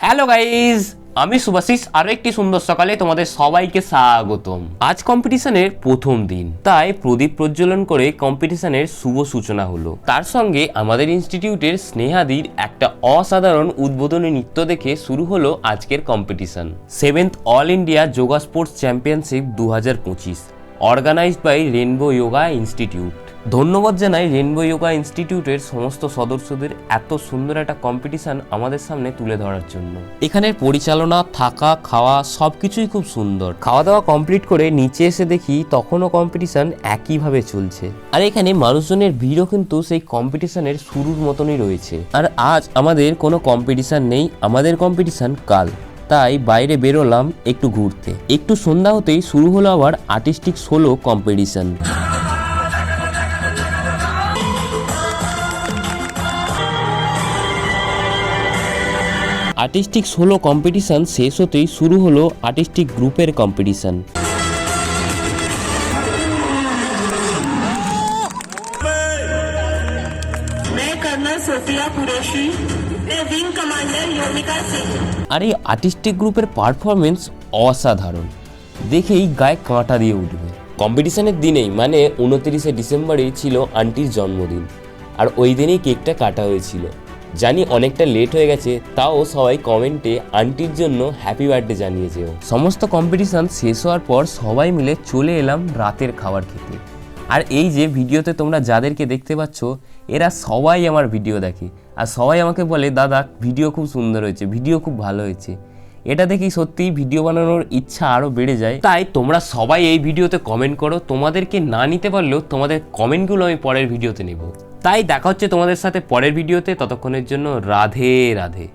Hello guys, আমি শুভাশিস। আরো একটি সুন্দর সকালে তোমাদের সবাইকে স্বাগতম। আজ কম্পিটিশনের প্রথম দিন, তাই প্রদীপ প্রজ্বলন করে কম্পিটিশনের শুভ সূচনা হলো। তার সঙ্গে আমাদের ইনস্টিটিউটের স্নেহাদির একটা অসাধারণ উদ্বোধনী নৃত্য দেখে শুরু হলো আজকের competition. 7th all India yoga sports championship 2025 organised by rainbow yoga institute. ধন্যবাদ জানাই রেনবো যোগা ইনস্টিটিউটের সমস্ত সদস্যদের এত সুন্দর একটা কম্পিটিশন আমাদের সামনে তুলে ধরার জন্য। এখানের পরিচালনা, থাকা, খাওয়া সবকিছুই খুব সুন্দর। খাওয়া দাওয়া কমপ্লিট করে নিচে এসে দেখি তখনও কম্পিটিশন একইভাবে চলছে। আর এখানে মানুষজনের ভিড়ও কিন্তু সেই কম্পিটিশনের শুরুর মতনই রয়েছে। আর আজ আমাদের কোনো কম্পিটিশন নেই, আমাদের কম্পিটিশন কাল। তাই বাইরে বেরোলাম একটু ঘুরতে। একটু সন্ধ্যা হতেই শুরু হলো আবার artistic solo competition. Artistic solo competition শেষ হতেই শুরু হলো আর্টিস্টিক গ্রুপের কম্পিটিশন। আর এই আর্টিস্টিক গ্রুপের পারফরমেন্স অসাধারণ, দেখেই গায়ে কাঁটা দিয়ে উঠবে। কম্পিটিশনের দিনেই মানে 29শে ডিসেম্বরেই ছিল আন্টির জন্মদিন, আর ওই দিনেই কেকটা কাটা হয়েছিল। জানি অনেকটা লেট হয়ে গেছে, তাও সবাই কমেন্টে আন্টির জন্য হ্যাপি বার্থডে জানিয়েছে। সমস্ত কম্পিটিশন শেষ হওয়ার পর সবাই মিলে চলে এলাম রাতের খাবার খেতে। আর এই যে ভিডিওতে তোমরা যাদেরকে দেখতে পাচ্ছ, এরা সবাই আমার ভিডিও দেখে আর সবাই আমাকে বলে দাদা ভিডিও খুব সুন্দর হয়েছে, ভিডিও খুব ভালো হয়েছে। এটা দেখেই সত্যিই ভিডিও বানানোর ইচ্ছা আরও বেড়ে যায়। তাই তোমরা সবাই এই ভিডিওতে কমেন্ট করো, তোমাদেরকে না নিতে পারলেও তোমাদের কমেন্টগুলো আমি পরের ভিডিওতে নেব। তাই দেখা হচ্ছে তোমাদের সাথে পরের ভিডিওতে। ততক্ষণের জন্য রাধে রাধে।